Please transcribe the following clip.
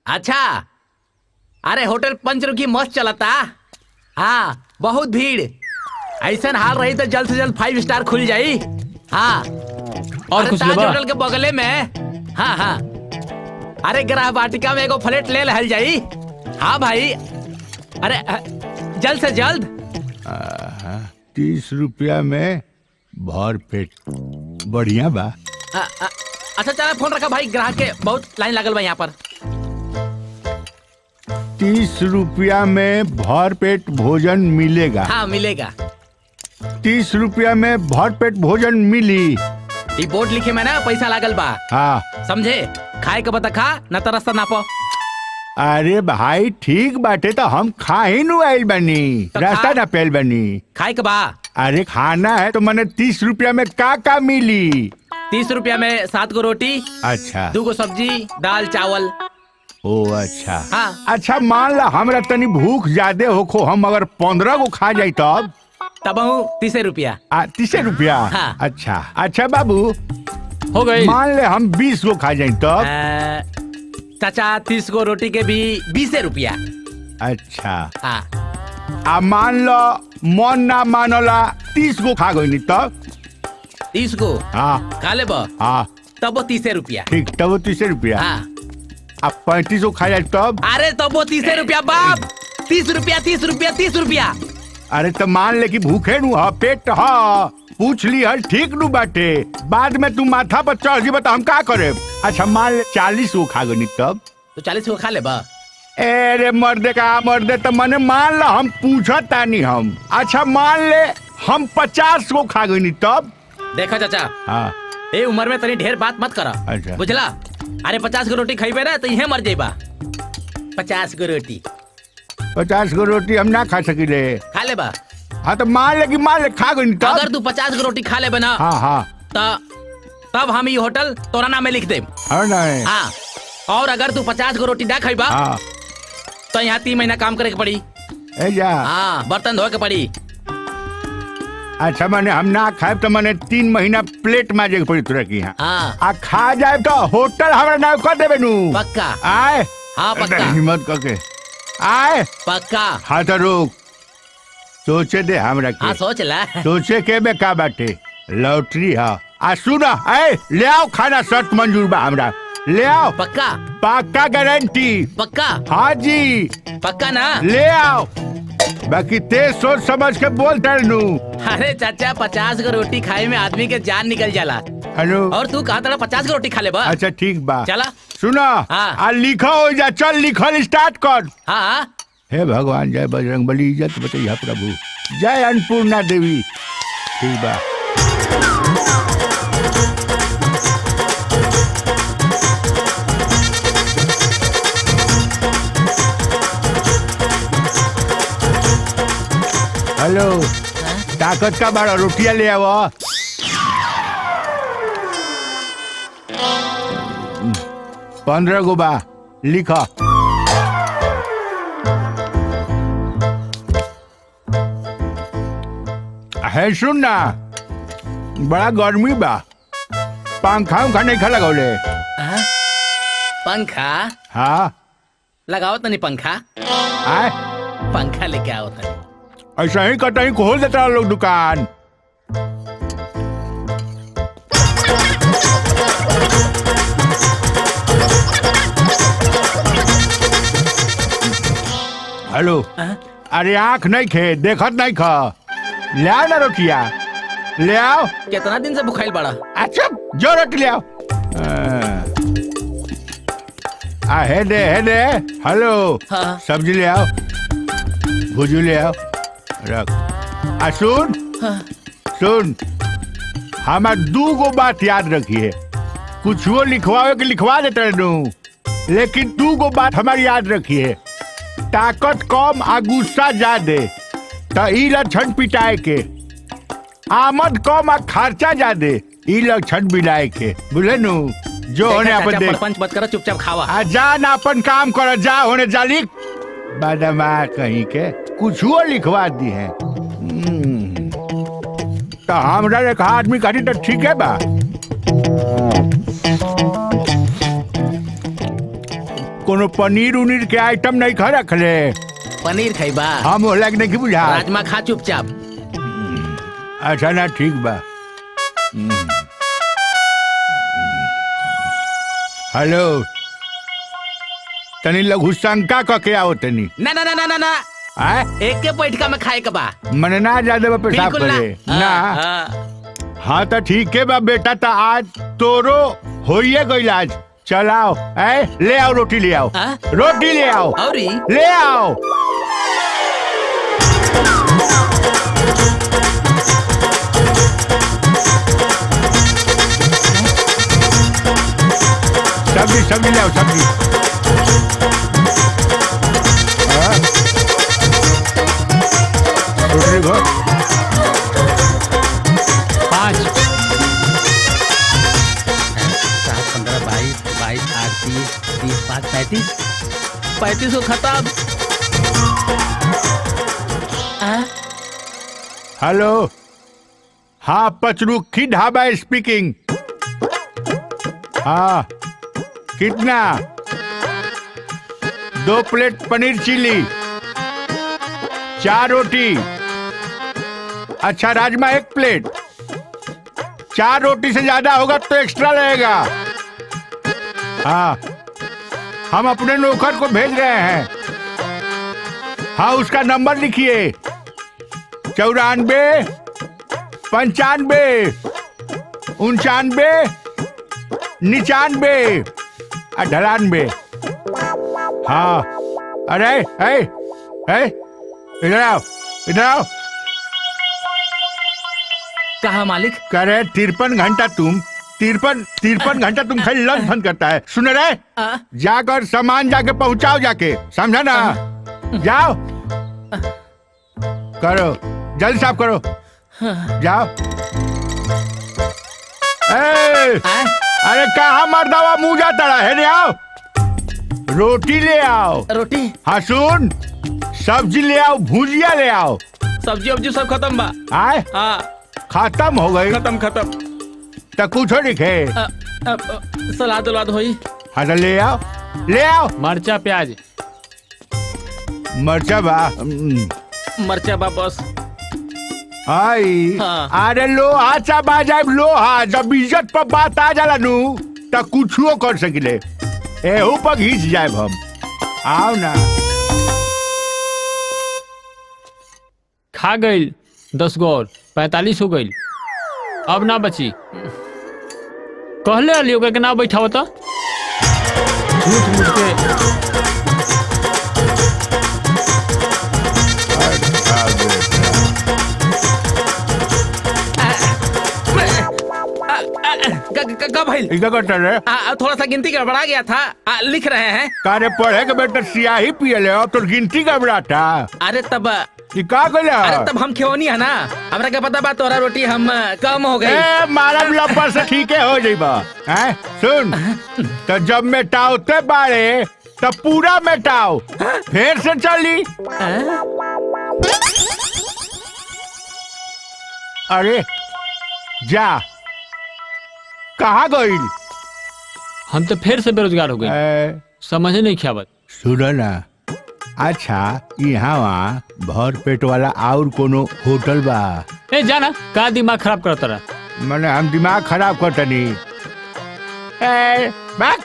अच्छा, अरे होटल पंचरुखी मस्त चलता। हाँ, बहुत भीड़। ऐसा हाल रही तो जल्द से जल्द 5 स्टार खुल जाई। हाँ, और कुछ ताज लेबा? होटल के बगले में। हाँ हाँ, अरे ग्रह वाटिका में एगो फ्लैट ले लहल जाई। हाँ भाई, अरे जल्द से जल्द। 30 रुपया में भर पेट, बढ़िया बा। अच्छा चला, फोन रखा भाई, ग्राहक के बहुत लाइन लागल बा यहाँ पर। 30 रुपया में भर पेट भोजन मिलेगा? हाँ मिलेगा। 30 रुपया में भर पेट भोजन मिली? ये बोर्ड लिखे में ना पैसा लागल बा। हाँ समझे? खाए के बता खा, न तो रास्ता नापो। अरे भाई ठीक बाटे, तो हम खा ही नु आइल बनी, तो रास्ता खा। ना पेल बनी। खाए के बा। अरे खाना है तो मैंने 30 रुपया में का मिली? 30 रुपया में 7 गो रोटी, अच्छा 2 गो सब्जी, दाल चावल। ओ अच्छा। हाँ। अच्छा मान ला हमरा तनी भूख ज्यादा होखो, हम अगर 15 गो खा जाई तब 30 रुपया। 30 रुपया? हाँ। अच्छा अच्छा बाबू, हो गई। मान ले हम 20 गो खा जाई तब? चाचा 30 गो रोटी के भी 20 रुपया। अच्छा, हाँ। आ मान लो मन ना मानला 30 गो खा गई तब? 30 गो हाँ खा ले बा, हाँ तब 30 रुपया। ठीक, तब वो 30 रुपया। हाँ। अब 35 गो खा जाए तब? अरे तब 30 रुपया बाप। 30 रुपया 30 रुपया 30 रुपया। अरे तो मान ले कि भूखे नु हा, पेट हा, पूछ ली हल ठीक नु बाटे, बाद में तू माथा पर चढ़ जी बता हम का करे। अच्छा मान ले 40 गो खा गई तब? तो 40 गो खा ले बा। अरे मर्दे का मर्दे, तो मैंने मान ला हम पूछत तानी हम। अच्छा मान ले हम 50 गो खा गई तब? देखो चाचा, हाँ ए उम्र में तनी ढेर बात मत करा। अच्छा। बुझला? अरे 50 गो रोटी खाइबे ना तो इहे मर जाइबा। 50 गो रोटी 50 गो रोटी हम ना खा सकिले। खा ले बा। हाँ तो मान ले खा गई तब? अगर तू 50 गो रोटी खा ले ना, हाँ हाँ तब हम ये होटल तोरा नाम में लिख दे। हाँ, और अगर तू 50 गो रोटी ना खाइबा हाँ तो यहाँ 3 महीना काम करे के पड़ी। ए जा। हाँ, बर्तन धोए के पड़ी। अच्छा मैंने हम ना खाए तो मैंने 3 महीना प्लेट माजे के पड़ी तुरा की। हाँ हाँ आ खा जाए तो होटल हमारा नाम कर देबे नु? पक्का। आए हाँ पक्का। हिम्मत करके आए। पक्का। हाँ तो रुक, सोचे दे हमरा के। हाँ सोच ला। सोचे के बे का बाटे, लॉटरी हा। आ सुना, ए ले आओ खाना, शर्त मंजूर बा हमरा, ले आओ। पक्का। पक्का गारंटी। पक्का। हाँ जी पक्का ना? ले आओ, बाकी तेज सोच समझ के बोल नु। अरे चाचा 50 गो रोटी खाए में आदमी के जान निकल जाला। हेलो। और तू कहा था 50 गो रोटी खा ले बा। अच्छा ठीक बा, चला। सुना। हाँ। आ लिखो हो जा, चल लिखल स्टार्ट कर। हाँ। हे भगवान, जय बजरंग बली, इज्जत बतैया प्रभु, जय अन्नपूर्णा देवी। ठीक बा। हेलो, ताकत का बड़ा रोटियां ले आओ। 15 गो बा, लिखा। है सुन ना, बड़ा गर्मी बा, पंखा उखा नहीं खा लगौले? पंखा हाँ लगाओ तनी पंखा। आए, पंखा लेके आओ तनी। ऐसा ही कतई खोल देता लोग दुकान। हेलो। अरे आँख नहीं खे, देखत नहीं खा, ले आओ ना रोटिया, ले आओ। कितना दिन से भुखाइल बड़ा? अच्छा जो रोटी ले आओ। हे दे हेलो। हाँ। सब्जी ले आओ, भुजू ले आओ, रख। आ सुन। हाँ। सुन, हमार 2 गो बात याद रखिए, कुछ वो लिखवावे के लिखवा देते नु, लेकिन 2 गो बात हमारी याद रखिए, ताकत कम आ गुस्सा ज्यादा तो ई लक्षण पिटाए के, आमद कम आ खर्चा ज्यादा ई लक्षण बिलाए के, बुझे नु? जो होने अपन देख। पंच मत करो, चुपचाप खावा। आ जा ना अपन काम कर, जा होने जा लिख। बदमा कहीं के कुछ वो लिखवा दी है। तो हमरा एक आदमी कही तो ठीक है बा। कोनो पनीर उनीर के आइटम नहीं खा रखले। पनीर खैबा? हम होला के नहीं बुझा। राजमा खा चुपचाप। अच्छा ना ठीक बा। हेलो तनी लघु शंका क के आओ तनी। ना ना ना ना ना ना आय एक के बैठका में खाए के बा। मने ना ज्यादा पेशाब बिल्कुल ना। करे ना। हाँ। हाँ तो ठीक है बा बेटा, तो आज तोरो होइए गइल आज। चलाओ ऐ ले आओ रोटी ले आओ। हाँ? रोटी ले आओ औरी ले आओ। सब्जी सब्जी ले आओ सब्जी। हाँ? रोटी देखो। 5 7 15 22 22 8 30 30 5 35 35 को खत्म। हेलो हाँ पचरुखी ढाबा स्पीकिंग। हाँ कितना? 2 प्लेट पनीर चिली, 4 रोटी। अच्छा राजमा 1 प्लेट। 4 रोटी से ज्यादा होगा तो एक्स्ट्रा रहेगा। हाँ हम अपने नौकर को भेज रहे हैं। हाँ उसका नंबर लिखिए 94 95 99 99 और 98। हाँ अरे ए इधर आओ इधर आओ। कहा मालिक? करे 53 घंटा तुम 53 घंटा तुम खाली लंच बंद करता है। सुन रहे जाकर सामान जाके पहुंचाओ जाके, समझा ना? जाओ करो जल्दी साफ करो जाओ। अरे कहाँ मर्दावा मुंह जाता रहा है? आओ रोटी ले आओ। रोटी? हाँ सुन सब्जी ले आओ, भुजिया ले आओ। सब्जी वब्जी सब खत्म बा। आए हाँ खत्म हो गई? खत्म। तो कुछ लिखे सलाद उलाद होई? हाँ तो ले आओ ले आओ। मरचा प्याज मरचा बा मरचा बा बस। आई हाँ। अरे लोहा चा बाजाए लोहा, जब इज्जत पर बात आ जाला नु तो कुछो कर सकिले। एहू पर घिस जाए हम। आओ ना। खा गई 10 गो और 45 हो गई। अब ना बची। कहले अलियो के ना बैठाओ तो झूठ मूठ के। थोड़ा सा गिनती गड़बड़ा गया था। लिख रहे हैं। कारे पढ़े के बेटा सियाही पिए ले तो गिनती गड़बड़ाता। अरे तब का कहला? अरे तब हम खेवनी है ना, हमरा क्या पता बा तोरा रोटी हम कम हो गई। मारम लप्पर से ठीक है हो जाइबा। हैं सुन तो जब मेटाओते बारे तब पूरा मेटाओ फिर से चली। अरे जा कहाँ गई? हम तो फिर से बेरोजगार हो गए। समझ नहीं ख्याबत। सुनो ना अच्छा यहाँ वहाँ भर पेट वाला और कोनो होटल बा? ए जाना का दिमाग खराब करता रहा। मैंने हम दिमाग खराब करता नहीं। बात